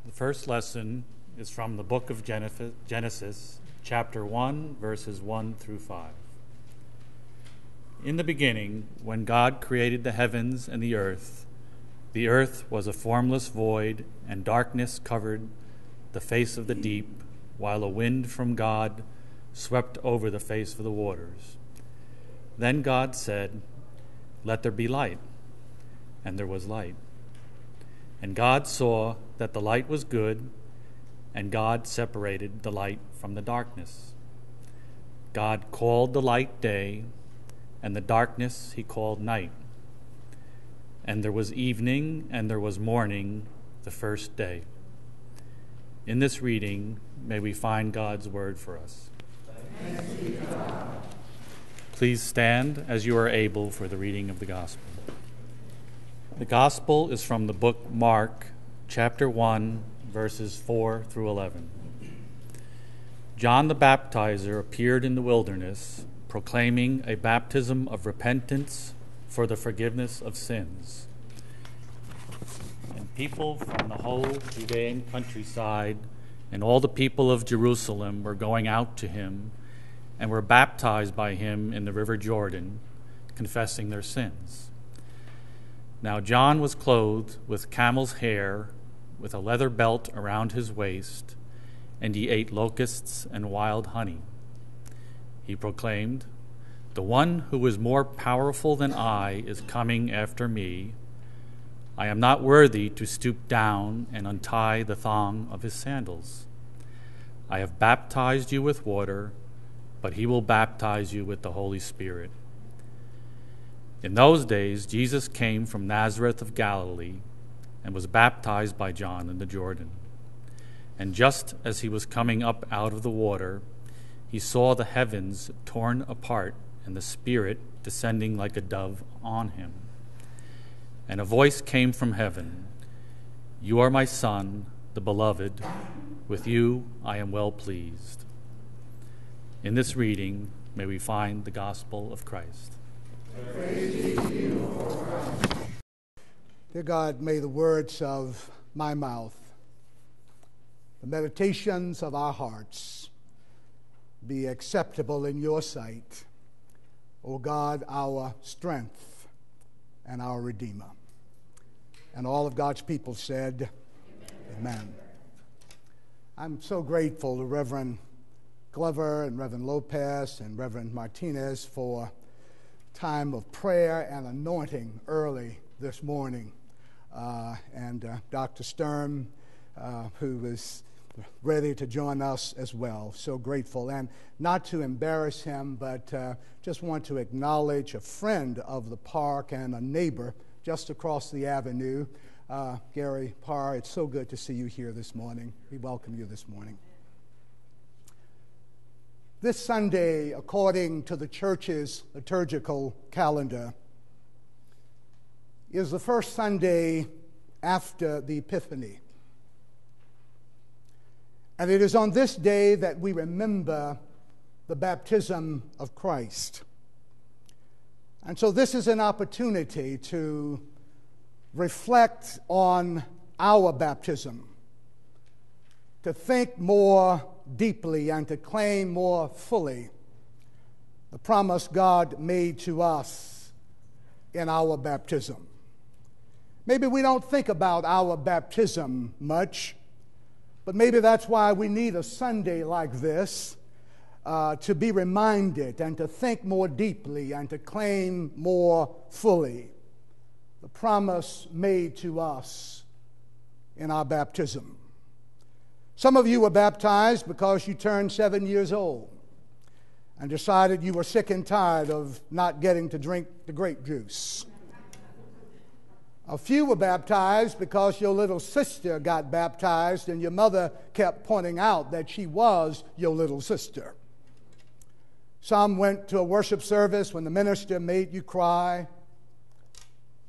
The first lesson is from the book of Genesis, chapter 1, verses 1 through 5. In the beginning, when God created the heavens and the earth was a formless void, and darkness covered the face of the deep, while a wind from God swept over the face of the waters. Then God said, "Let there be light," and there was light. And God saw that the light was good, and God separated the light from the darkness. God called the light day, and the darkness he called night. And there was evening, and there was morning, the first day. In this reading, may we find God's word for us. Thanks be to God. Please stand as you are able for the reading of the gospel. The gospel is from the book Mark, chapter 1, verses 4 through 11. John the Baptizer appeared in the wilderness, proclaiming a baptism of repentance for the forgiveness of sins. And people from the whole Judean countryside and all the people of Jerusalem were going out to him and were baptized by him in the river Jordan, confessing their sins. Now John was clothed with camel's hair, with a leather belt around his waist, and he ate locusts and wild honey. He proclaimed, "The one who is more powerful than I is coming after me. I am not worthy to stoop down and untie the thong of his sandals. I have baptized you with water, but he will baptize you with the Holy Spirit." In those days, Jesus came from Nazareth of Galilee and was baptized by John in the Jordan. And just as he was coming up out of the water, he saw the heavens torn apart and the Spirit descending like a dove on him. And a voice came from heaven, "You are my Son, the Beloved. With you I am well pleased." In this reading, may we find the gospel of Christ. Praise be to you, O Christ. Dear God, may the words of my mouth, the meditations of our hearts be acceptable in your sight, O God, our strength and our Redeemer. And all of God's people said, Amen. I'm so grateful to Reverend Glover and Reverend Lopez and Reverend Martinez for time of prayer and anointing early this morning. And Dr. Sturm, who is ready to join us as well. So grateful. And not to embarrass him, but just want to acknowledge a friend of the park and a neighbor just across the avenue, Gary Parr. It's so good to see you here this morning. We welcome you this morning. This Sunday, according to the church's liturgical calendar, is the first Sunday after the Epiphany. And it is on this day that we remember the baptism of Christ. And so this is an opportunity to reflect on our baptism, to think more deeply and to claim more fully the promise God made to us in our baptism. Maybe we don't think about our baptism much, but maybe that's why we need a Sunday like this to be reminded and to think more deeply and to claim more fully the promise made to us in our baptism. Some of you were baptized because you turned 7 years old and decided you were sick and tired of not getting to drink the grape juice. A few were baptized because your little sister got baptized and your mother kept pointing out that she was your little sister. Some went to a worship service when the minister made you cry,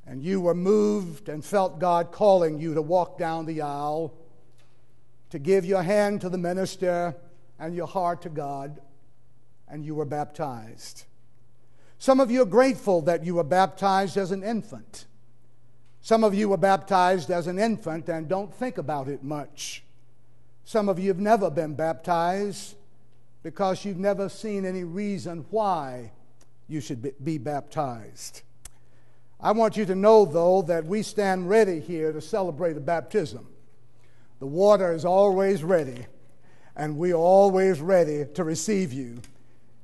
and you were moved and felt God calling you to walk down the aisle, to give your hand to the minister and your heart to God, and you were baptized. Some of you are grateful that you were baptized as an infant, Some of you were baptized as an infant and don't think about it much. Some of you have never been baptized because you've never seen any reason why you should be baptized. I want you to know, though, that we stand ready here to celebrate a baptism. The water is always ready, and we are always ready to receive you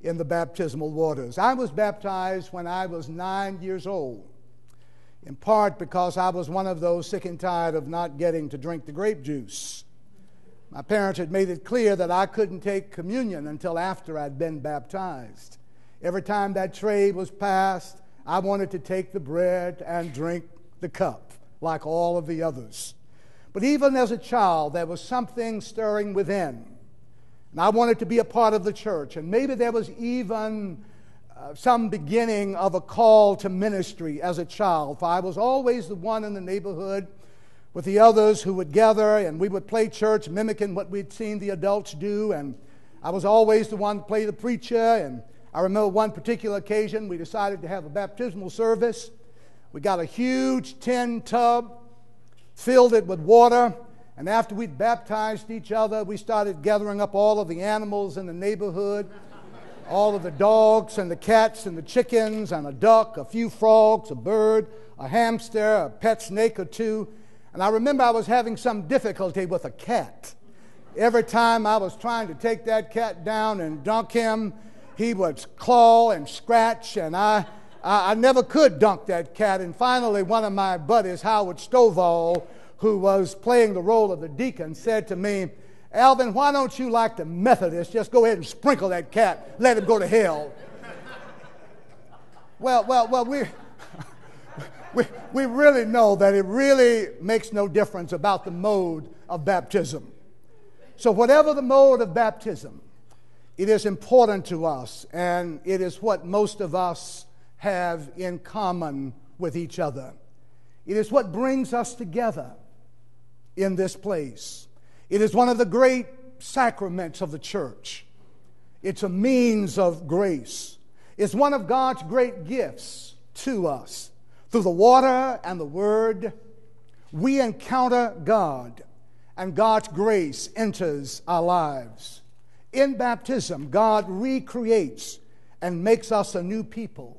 in the baptismal waters. I was baptized when I was 9 years old, in part because I was one of those sick and tired of not getting to drink the grape juice. My parents had made it clear that I couldn't take communion until after I'd been baptized. Every time that tray was passed, I wanted to take the bread and drink the cup like all of the others. But even as a child, there was something stirring within. And I wanted to be a part of the church. And maybe there was even some beginning of a call to ministry as a child. For I was always the one in the neighborhood with the others who would gather, and we would play church mimicking what we'd seen the adults do. And I was always the one to play the preacher. And I remember one particular occasion we decided to have a baptismal service. We got a huge tin tub, filled it with water, and after we'd baptized each other, we started gathering up all of the animals in the neighborhood, all of the dogs and the cats and the chickens and a duck, a few frogs, a bird, a hamster, a pet snake or two. And I remember I was having some difficulty with a cat. Every time I was trying to take that cat down and dunk him, he would claw and scratch, and I never could dunk that cat. And finally, one of my buddies, Howard Stovall, who was playing the role of the deacon, said to me, "Alvin, why don't you, like the Methodists, just go ahead and sprinkle that cat, let him go to hell?" Well, we really know that it really makes no difference about the mode of baptism. So whatever the mode of baptism, it is important to us, and it is what most of us have in common with each other. It is what brings us together in this place. It is one of the great sacraments of the church. It's a means of grace. It's one of God's great gifts to us. Through the water and the word, we encounter God, and God's grace enters our lives. In baptism, God recreates and makes us a new people,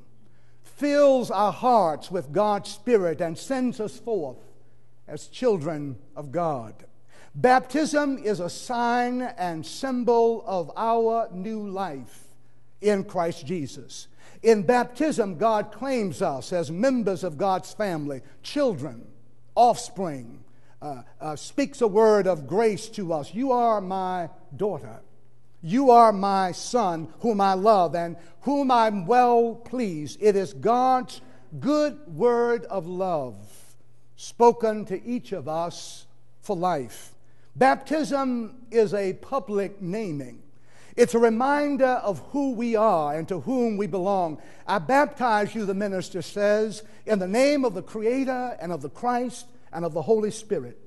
fills our hearts with God's Spirit, and sends us forth as children of God. Baptism is a sign and symbol of our new life in Christ Jesus. In baptism, God claims us as members of God's family, children, offspring, speaks a word of grace to us. You are my daughter. You are my son, whom I love and whom I'm well pleased. It is God's good word of love spoken to each of us for life. Baptism is a public naming. It's a reminder of who we are and to whom we belong. I baptize you, the minister says, in the name of the Creator and of the Christ and of the Holy Spirit.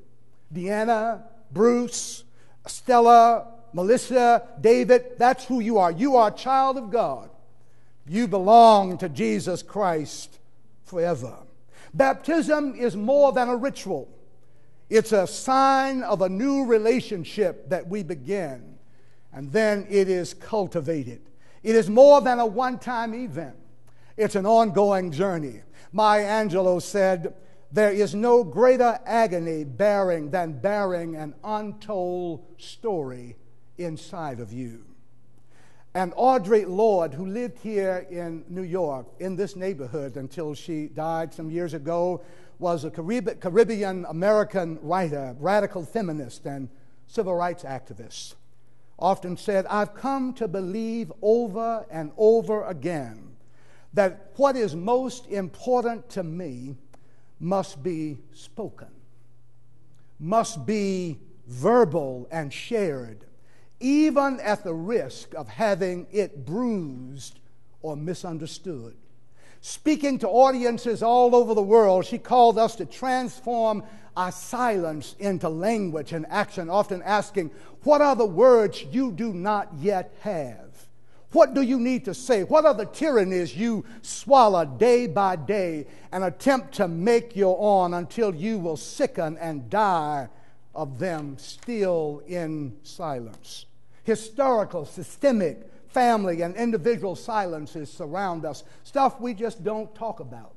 Deanna, Bruce, Stella, Melissa, David, that's who you are. You are a child of God. You belong to Jesus Christ forever. Baptism is more than a ritual. It's a sign of a new relationship that we begin, and then it is cultivated. It is more than a one-time event. It's an ongoing journey. Maya Angelou said, "There is no greater agony than bearing an untold story inside of you." And Audre Lorde, who lived here in New York, in this neighborhood until she died some years ago, was a Caribbean-American writer, radical feminist, and civil rights activist. Often said, "I've come to believe over and over again that what is most important to me must be spoken, must be verbal and shared, even at the risk of having it bruised or misunderstood." Speaking to audiences all over the world, she called us to transform our silence into language and action, often asking, "What are the words you do not yet have? What do you need to say? What are the tyrannies you swallow day by day and attempt to make your own until you will sicken and die of them still in silence? Historical, systemic, family, and individual silences surround us. Stuff we just don't talk about.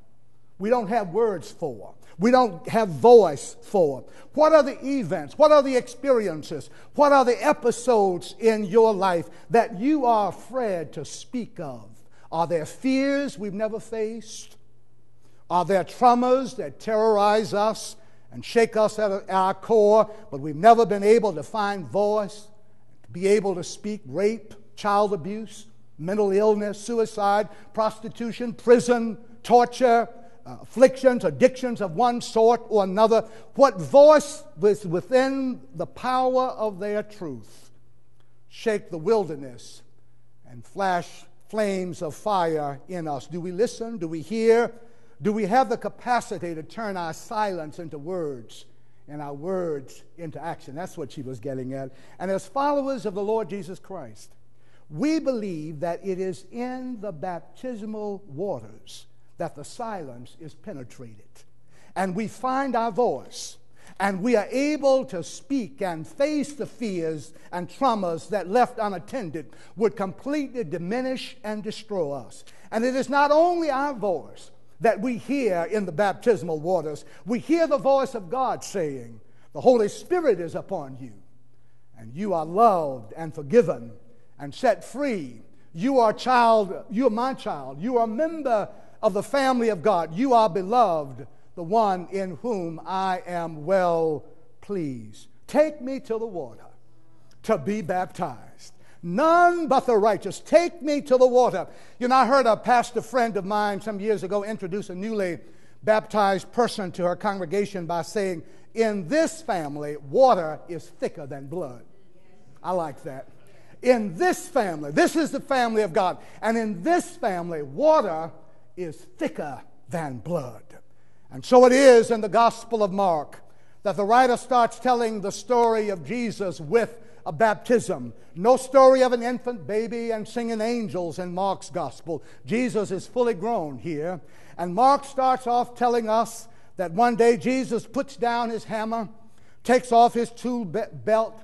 We don't have words for. We don't have voice for. What are the events? What are the experiences? What are the episodes in your life that you are afraid to speak of? Are there fears we've never faced? Are there traumas that terrorize us and shake us at our core, but we've never been able to find voice, to be able to speak? Rape, child abuse, mental illness, suicide, prostitution, prison, torture, afflictions, addictions of one sort or another. What voice was within the power of their truth shake the wilderness and flash flames of fire in us? Do we listen? Do we hear? Do we have the capacity to turn our silence into words and our words into action? That's what she was getting at. And as followers of the Lord Jesus Christ, we believe that it is in the baptismal waters that the silence is penetrated, and we find our voice, and we are able to speak and face the fears and traumas that, left unattended, would completely diminish and destroy us. And it is not only our voice that we hear in the baptismal waters. We hear the voice of God saying, "The Holy Spirit is upon you, and you are loved and forgiven and set free. You are my child. You are a member of the family of God. You are beloved, the one in whom I am well pleased. Take me to the water to be baptized. None but the righteous. Take me to the water." You know, I heard a pastor friend of mine some years ago introduce a newly baptized person to her congregation by saying, "In this family, water is thicker than blood." I like that. In this family, this is the family of God, and in this family, water is thicker than blood. And so it is in the Gospel of Mark that the writer starts telling the story of Jesus with a baptism. No story of an infant baby and singing angels in Mark's Gospel. Jesus is fully grown here. And Mark starts off telling us that one day Jesus puts down his hammer, takes off his tool belt,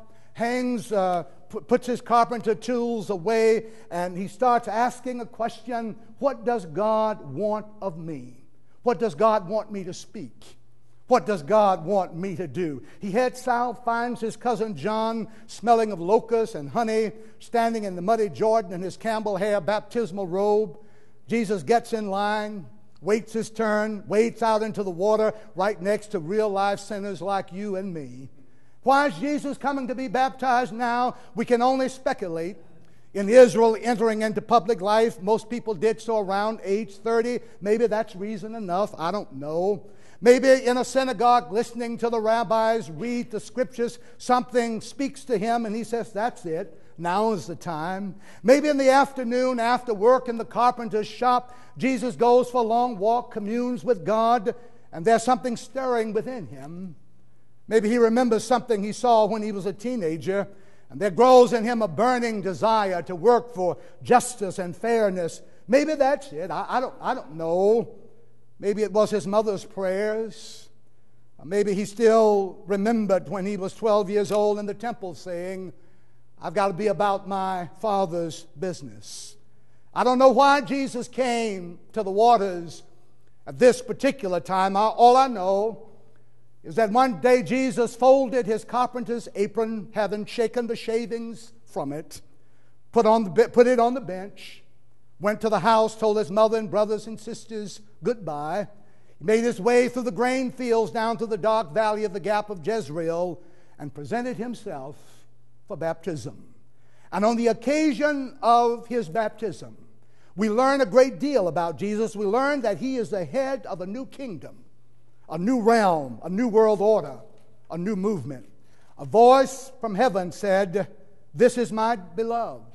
puts his carpenter tools away, and he starts asking a question: what does God want of me? What does God want me to speak? What does God want me to do? He heads south, finds his cousin John smelling of locusts and honey, standing in the muddy Jordan in his Campbell hair baptismal robe. Jesus gets in line, waits his turn, wades out into the water right next to real-life sinners like you and me. Why is Jesus coming to be baptized now? We can only speculate. In Israel, entering into public life, most people did so around age 30. Maybe that's reason enough. I don't know. Maybe in a synagogue, listening to the rabbis read the scriptures, something speaks to him and he says, "That's it. Now is the time." Maybe in the afternoon, after work in the carpenter's shop, Jesus goes for a long walk, communes with God, and there's something stirring within him. Maybe he remembers something he saw when he was a teenager, and there grows in him a burning desire to work for justice and fairness. Maybe that's it. I don't know. Maybe it was his mother's prayers. Maybe he still remembered when he was 12 years old in the temple saying, "I've got to be about my Father's business." I don't know why Jesus came to the waters at this particular time. All I know is that one day Jesus folded his carpenter's apron, having shaken the shavings from it, put it on the bench, went to the house, told his mother and brothers and sisters goodbye. He made his way through the grain fields down to the dark valley of the Gap of Jezreel and presented himself for baptism. And on the occasion of his baptism, we learn a great deal about Jesus. We learn that he is the head of a new kingdom, a new realm, a new world order, a new movement. A voice from heaven said, "This is my beloved."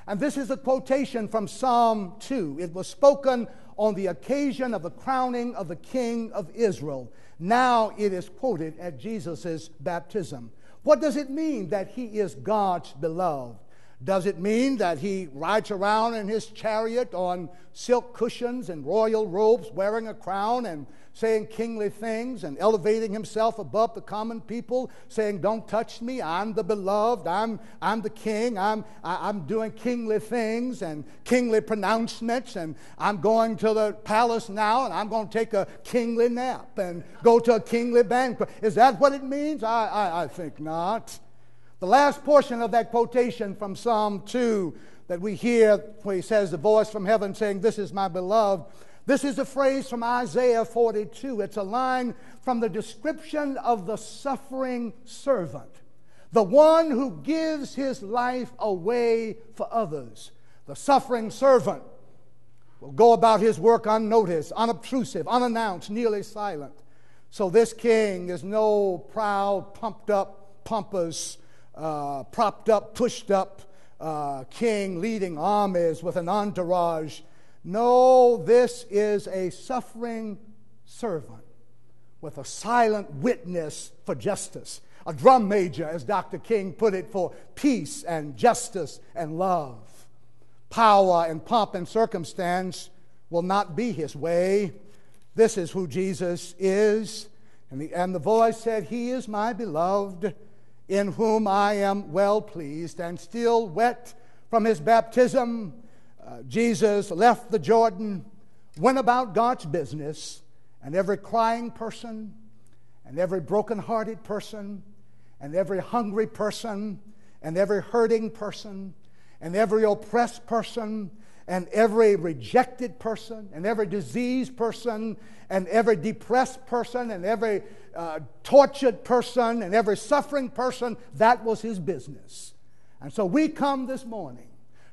And this is a quotation from Psalm 2. It was spoken on the occasion of the crowning of the King of Israel. Now it is quoted at Jesus' baptism. What does it mean that he is God's beloved? Does it mean that he rides around in his chariot on silk cushions and royal robes, wearing a crown and saying kingly things and elevating himself above the common people, saying, "Don't touch me, I'm the beloved, I'm the king, I'm doing kingly things and kingly pronouncements, and I'm going to the palace now and I'm going to take a kingly nap and go to a kingly banquet"? Is that what it means? I think not. The last portion of that quotation from Psalm 2 that we hear, where he says, "The voice from heaven saying, 'This is my beloved," this is a phrase from Isaiah 42. It's a line from the description of the suffering servant, the one who gives his life away for others. The suffering servant will go about his work unnoticed, unobtrusive, unannounced, nearly silent. So this king is no proud, pumped up, pompous, propped up, pushed up king leading armies with an entourage. No, this is a suffering servant with a silent witness for justice, a drum major, as Dr. King put it, for peace and justice and love. Power and pomp and circumstance will not be his way. This is who Jesus is. And the voice said, "He is my beloved, in whom I am well pleased." And still wet from his baptism, Jesus left the Jordan, went about God's business, and every crying person, and every broken-hearted person, and every hungry person, and every hurting person, and every oppressed person, and every rejected person, and every diseased person, and every depressed person, and every tortured person, and every suffering person, that was his business. And so we come this morning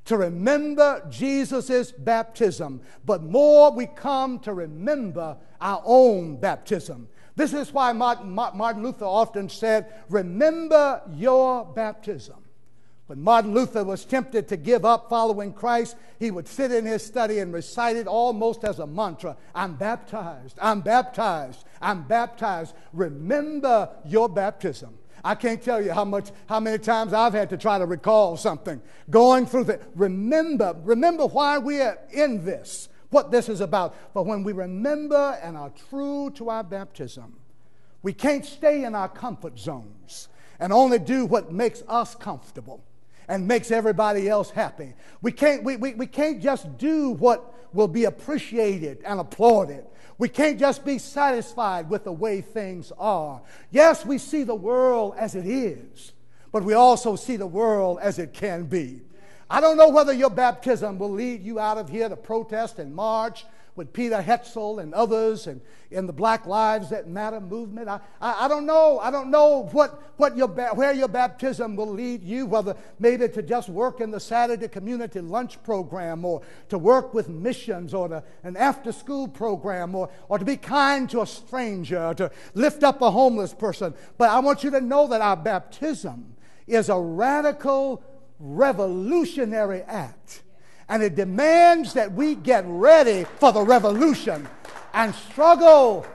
to remember Jesus' baptism, but more, we come to remember our own baptism. This is why Martin Luther often said, "Remember your baptism." When Martin Luther was tempted to give up following Christ, he would sit in his study and recite it almost as a mantra. "I'm baptized, I'm baptized, I'm baptized." Remember your baptism. I can't tell you how many times I've had to try to recall something. Going through the remember why we are in this, what this is about. But when we remember and are true to our baptism, we can't stay in our comfort zones and only do what makes us comfortable and makes everybody else happy. We can't just do what will be appreciated and applauded. We can't just be satisfied with the way things are. Yes, we see the world as it is, but we also see the world as it can be. I don't know whether your baptism will lead you out of here to protest and march with Peter Hetzel and others and in the Black Lives That Matter movement. I don't know. I don't know where your baptism will lead you, whether maybe to just work in the Saturday community lunch program, or to work with missions, or an after-school program, or to be kind to a stranger, or to lift up a homeless person. But I want you to know that our baptism is a radical, revolutionary act. And it demands that we get ready for the revolution and struggle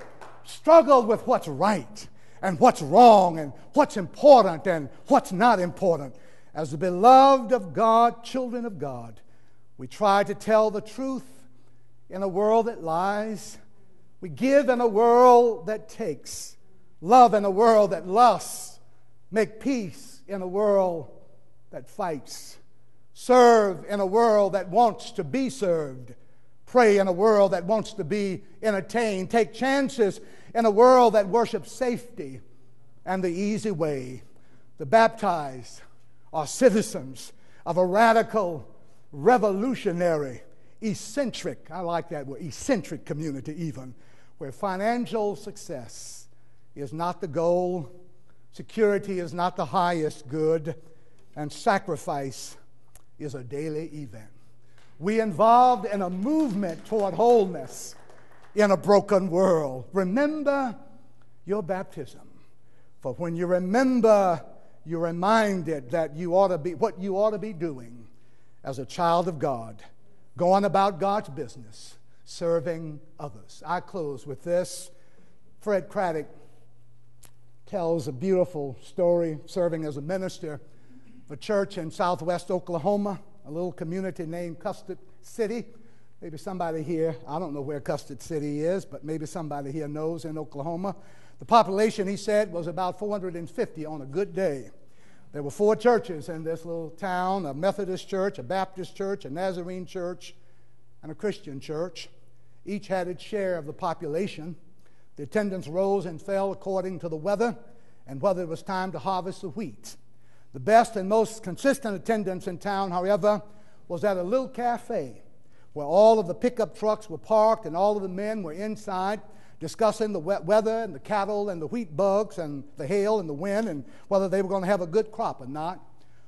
with what's right and what's wrong and what's important and what's not important. As the beloved of God, children of God, we try to tell the truth in a world that lies. We give in a world that takes, love in a world that lusts, make peace in a world that fights, serve in a world that wants to be served, pray in a world that wants to be entertained, take chances in a world that worships safety and the easy way. The baptized are citizens of a radical, revolutionary, eccentric, I like that word, eccentric community even, where financial success is not the goal, security is not the highest good, and sacrifice is a daily event. We involved in a movement toward wholeness in a broken world. Remember your baptism. For when you remember, you're reminded that you ought to be what you ought to be doing as a child of God, going about God's business, serving others. I close with this. Fred Craddock tells a beautiful story serving as a minister. a church in southwest Oklahoma, a little community named Custard City. Maybe somebody here, I don't know where Custard City is, but maybe somebody here knows in Oklahoma. The population, he said, was about 450 on a good day. There were 4 churches in this little town, a Methodist church, a Baptist church, a Nazarene church, and a Christian church. Each had its share of the population. The attendance rose and fell according to the weather and whether it was time to harvest the wheat. The best and most consistent attendance in town, however, was at a little cafe where all of the pickup trucks were parked and all of the men were inside discussing the wet weather and the cattle and the wheat bugs and the hail and the wind and whether they were going to have a good crop or not,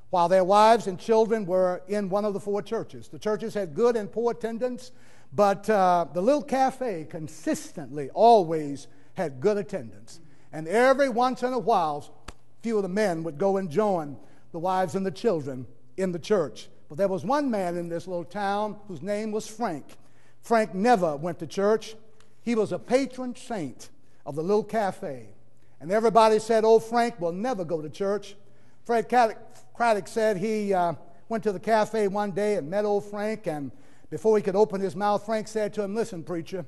while their wives and children were in one of the 4 churches. The churches had good and poor attendance, but the little cafe consistently always had good attendance. And every once in a while, a few of the men would go and join the wives and the children in the church. But there was one man in this little town whose name was Frank. Frank never went to church. He was a patron saint of the little cafe. And everybody said, "Oh, Frank will never go to church." Fred Craddock said he went to the cafe one day and met old Frank, and before he could open his mouth, Frank said to him, "Listen, preacher,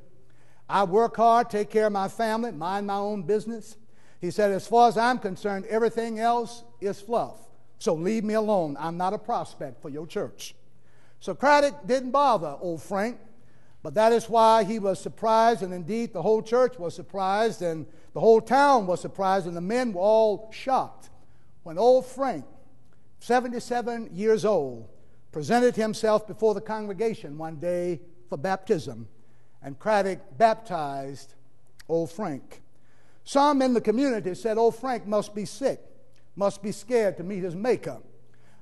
I work hard, take care of my family, mind my own business." He said, "As far as I'm concerned, everything else is fluff. So leave me alone. I'm not a prospect for your church." So Craddock didn't bother old Frank, but that is why he was surprised, and indeed the whole church was surprised, and the whole town was surprised, and the men were all shocked when old Frank, 77 years old, presented himself before the congregation one day for baptism, and Craddock baptized old Frank. Some in the community said old Frank must be sick, must be scared to meet his maker.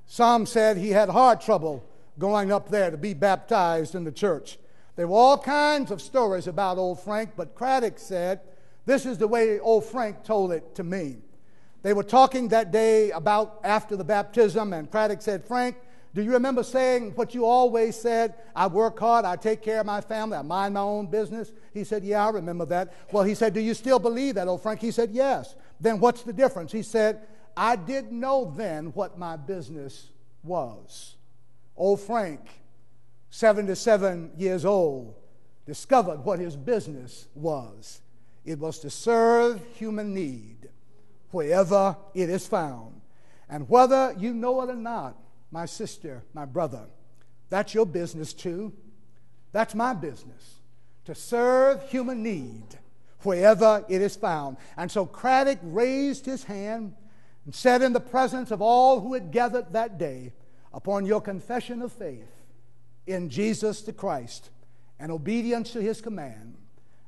Some said he had heart trouble going up there to be baptized in the church. There were all kinds of stories about old Frank, but Craddock said, this is the way old Frank told it to me. They were talking that day about after the baptism, and Craddock said, "Frank, do you remember saying what you always said? I work hard, I take care of my family, I mind my own business." He said, "Yeah, I remember that." Well, he said, "Do you still believe that, old Frank?" He said, "Yes." "Then what's the difference?" He said, "I didn't know then what my business was." Old Frank, 77 years old, discovered what his business was. It was to serve human need wherever it is found. And whether you know it or not, my sister, my brother, that's your business too. That's my business, to serve human need wherever it is found. And so Craddock raised his hand and said in the presence of all who had gathered that day, upon your confession of faith in Jesus the Christ and obedience to his command,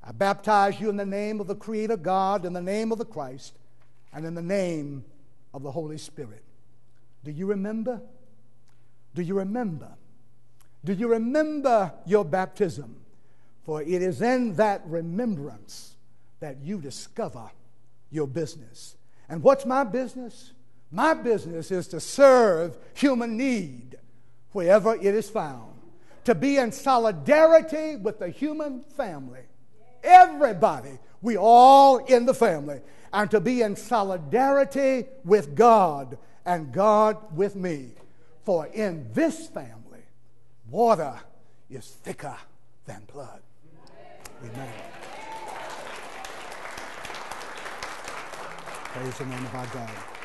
I baptize you in the name of the Creator God, in the name of the Christ, and in the name of the Holy Spirit. Do you remember? Do you remember? Do you remember your baptism? For it is in that remembrance that you discover your business. And what's my business? My business is to serve human need wherever it is found, to be in solidarity with the human family. Everybody, we all in the family, and to be in solidarity with God and God with me. For in this family, water is thicker than blood. Amen. Praise the name of our God.